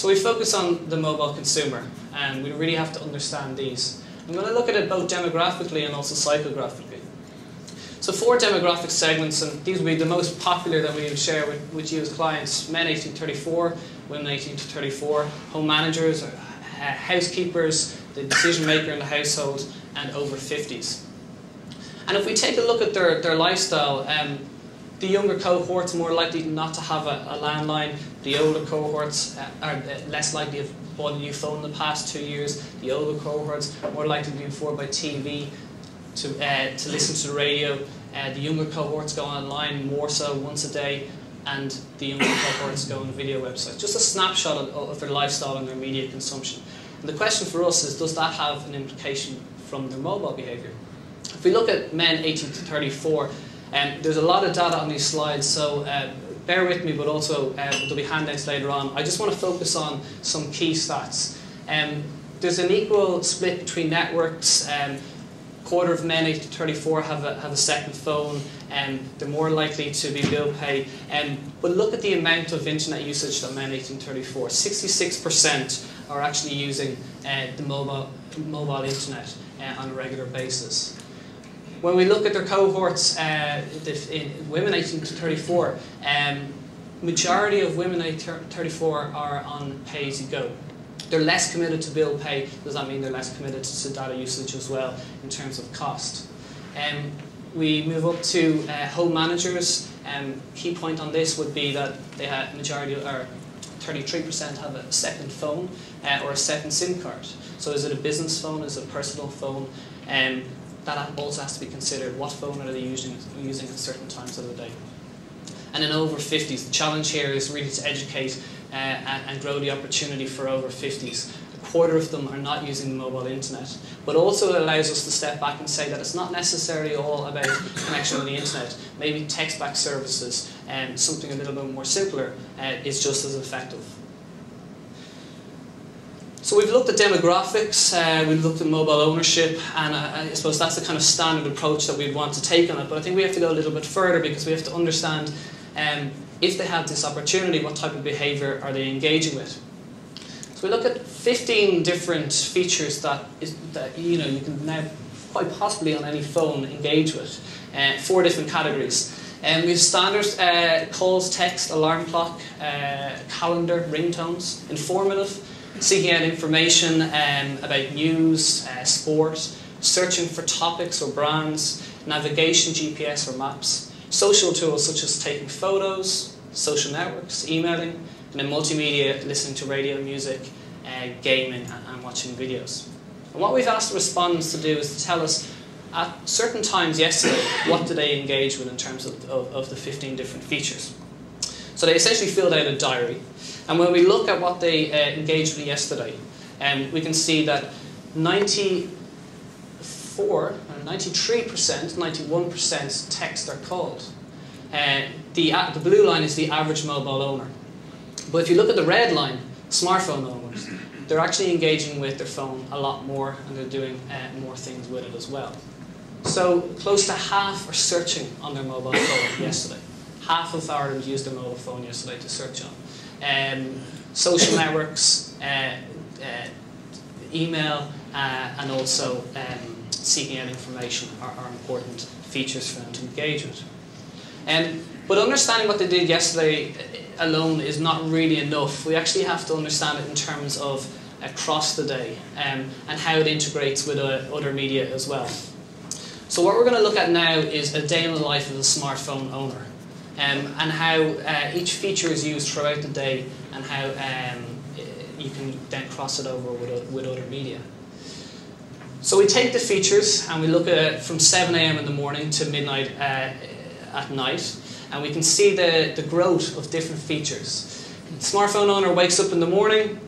So we focus on the mobile consumer, and we really have to understand these. I'm going to look at it both demographically and also psychographically. So 4 demographic segments, and these will be the most popular that we would share with you as clients: men 18 to 34, women 18 to 34, home managers, housekeepers, the decision maker in the household, and over 50s. And if we take a look at their lifestyle, the younger cohorts are more likely not to have a landline. The older cohorts are less likely to have bought a new phone in the past 2 years. The older cohorts are more likely to be informed by TV, to listen to the radio. The younger cohorts go online more so once a day, and the younger cohorts go on video websites. Just a snapshot of their lifestyle and their media consumption. And the question for us is, does that have an implication from their mobile behaviour? If we look at men 18 to 34, there's a lot of data on these slides, so bear with me, but also there'll be handouts later on. I just want to focus on some key stats. There's an equal split between networks. Quarter of men 18 to 34 have a second phone, and they're more likely to be bill pay. But look at the amount of internet usage that men 18 to 34. 66% are actually using the mobile internet on a regular basis. When we look at their cohorts, women 18 to 34, majority of women 18 to 34 are on pay-as-you-go. They're less committed to bill pay. Does that mean they're less committed to data usage as well in terms of cost? We move up to home managers. Key point on this would be that they have majority, or 33% have a second phone or a second SIM card. So is it a business phone? Is it a personal phone? That also has to be considered. What phone are they using at certain times of the day? And in over 50s, the challenge here is really to educate and grow the opportunity for over 50s. A quarter of them are not using the mobile internet, but also it allows us to step back and say that it's not necessarily all about connection on the internet. Maybe text-back services and something a little bit more simpler is just as effective. So we've looked at demographics, we've looked at mobile ownership, and I suppose that's the kind of standard approach that we'd want to take on it. But I think we have to go a little bit further, because we have to understand if they have this opportunity, what type of behaviour are they engaging with. So we look at 15 different features that you can now quite possibly on any phone engage with. 4 different categories. We have standard calls, text, alarm clock, calendar, ringtones, informative, seeking out information about news, sport, searching for topics or brands, navigation, GPS or maps, social tools such as taking photos, social networks, emailing, and then multimedia, listening to radio, music, gaming and watching videos. And what we've asked the respondents to do is to tell us at certain times yesterday what do they engage with in terms of the 15 different features. So they essentially filled out a diary. And when we look at what they engaged with yesterday, we can see that 93%, 91% text are called. The blue line is the average mobile owner. But if you look at the red line, smartphone owners, they're actually engaging with their phone a lot more, and they're doing more things with it as well. So close to half are searching on their mobile phone yesterday. Half of Ireland used their mobile phone yesterday to search on. Social networks, email, and also seeking out information are important features for them to engage with. But understanding what they did yesterday alone is not really enough. We actually have to understand it in terms of across the day and how it integrates with other media as well. So what we're going to look at now is a day in the life of a smartphone owner. And how each feature is used throughout the day, and how you can then cross it over with other media. So we take the features and we look at it from 7 AM in the morning to midnight at night, and we can see the growth of different features. The smartphone owner wakes up in the morning,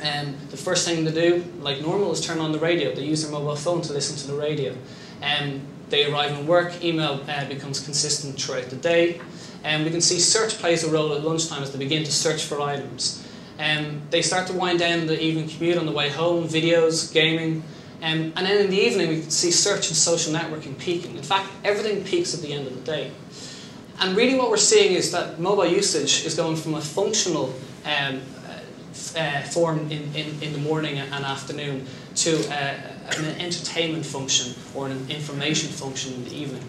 and the first thing to do, like normal, is turn on the radio. They use their mobile phone to listen to the radio. They arrive at work, email becomes consistent throughout the day. We can see search plays a role at lunchtime as they begin to search for items. They start to wind down the evening commute on the way home, videos, gaming. And then in the evening we can see search and social networking peaking. In fact, everything peaks at the end of the day. And really what we're seeing is that mobile usage is going from a functional form in the morning and afternoon to an entertainment function or an information function in the evening.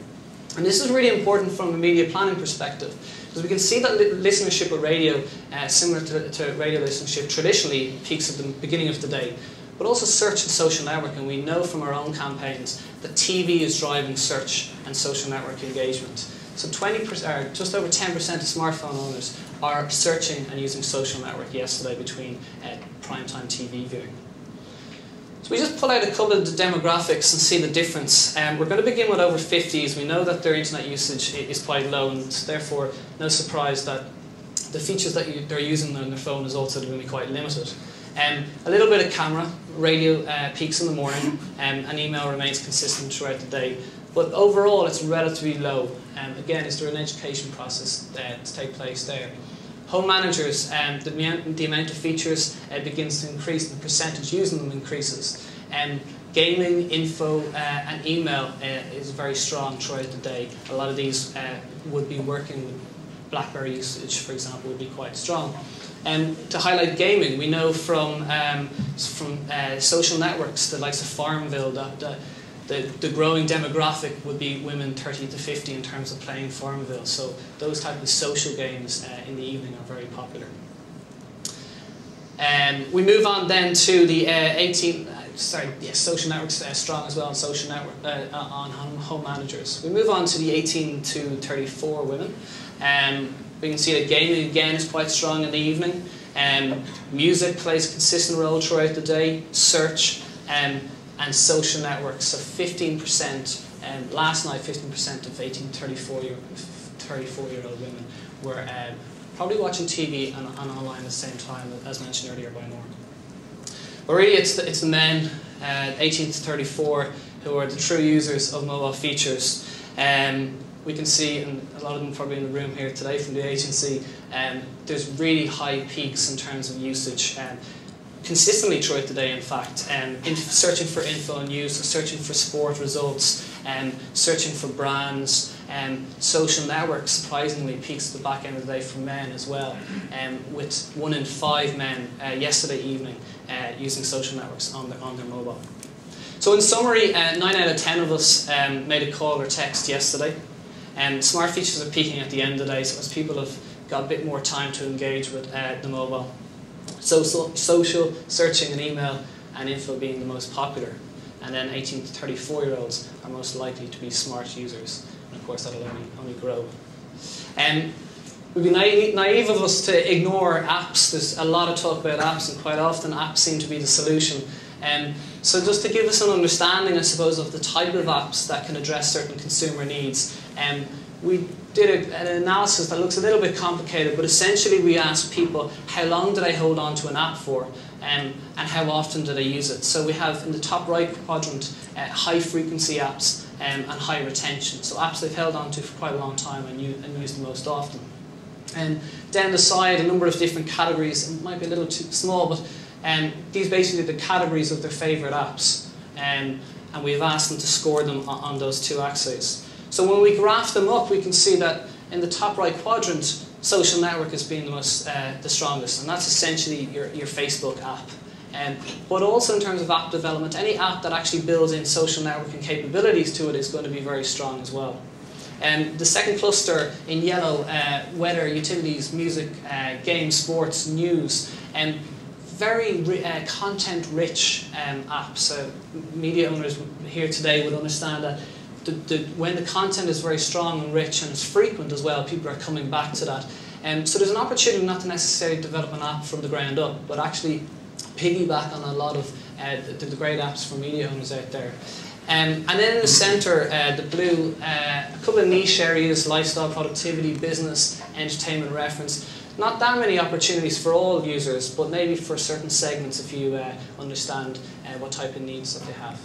And this is really important from a media planning perspective, because we can see that listenership of radio, similar to radio listenership, traditionally peaks at the beginning of the day. But also search and social networking. We know from our own campaigns that TV is driving search and social network engagement. So 20%, just over 10% of smartphone owners are searching and using social network yesterday between primetime TV viewing. So we just pull out a couple of the demographics and see the difference. We're going to begin with over 50s. We know that their internet usage is quite low, and therefore no surprise that the features that they're using on their phone is also going to be quite limited. A little bit of camera, radio peaks in the morning, and email remains consistent throughout the day. But overall, it's relatively low. Again, is there an education process to take place there? Home managers, the amount of features begins to increase, the percentage using them increases. Gaming, info, and email is very strong throughout the day. A lot of these would be working with BlackBerry usage, for example, would be quite strong. To highlight gaming, we know from social networks, the likes of Farmville, the growing demographic would be women 30 to 50 in terms of playing Farmville. So those type of social games in the evening are very popular. We move on then to the social networks strong as well on social network on home managers. We move on to the 18 to 34 women. We can see that gaming again is quite strong in the evening. Music plays a consistent role throughout the day. Search. And social networks, so 15%, last night 15% of 18 to 34-year-old women were probably watching TV and online at the same time, as mentioned earlier by Norm. But really it's the men, 18 to 34, who are the true users of mobile features. We can see, and a lot of them probably in the room here today from the agency, there's really high peaks in terms of usage. Consistently throughout the day, in fact, searching for info and news, searching for sport results, searching for brands, social networks surprisingly peaks at the back end of the day for men as well, with 1 in 5 men yesterday evening using social networks on their mobile. So in summary, 9 out of 10 of us made a call or text yesterday. Smart features are peaking at the end of the day, so as people have got a bit more time to engage with the mobile. So social, searching and email and info being the most popular. And then 18 to 34-year-olds are most likely to be smart users. And of course that'll only grow. It would be naive of us to ignore apps. There's a lot of talk about apps, and quite often apps seem to be the solution. So just to give us an understanding, I suppose, of the type of apps that can address certain consumer needs, we did an analysis that looks a little bit complicated, but essentially we asked people how long did they hold on to an app for, and how often do they use it. So we have in the top right quadrant high frequency apps and high retention. So apps they've held on to for quite a long time and use the most often. And down the side, a number of different categories. It might be a little too small, but these basically are the categories of their favourite apps. And we've asked them to score them on those two axes. So when we graph them up, we can see that in the top right quadrant, social network has been the strongest, and that's essentially your Facebook app. But also in terms of app development, any app that actually builds in social networking capabilities to it is going to be very strong as well. The second cluster in yellow, weather, utilities, music, games, sports, news, very content-rich apps. Media owners here today would understand that when the content is very strong and rich and it's frequent as well, people are coming back to that. So there's an opportunity not to necessarily develop an app from the ground up, but actually piggyback on a lot of the great apps for media owners out there. And then in the centre, the blue, a couple of niche areas: lifestyle, productivity, business, entertainment, reference. Not that many opportunities for all users, but maybe for certain segments if you understand what type of needs that they have.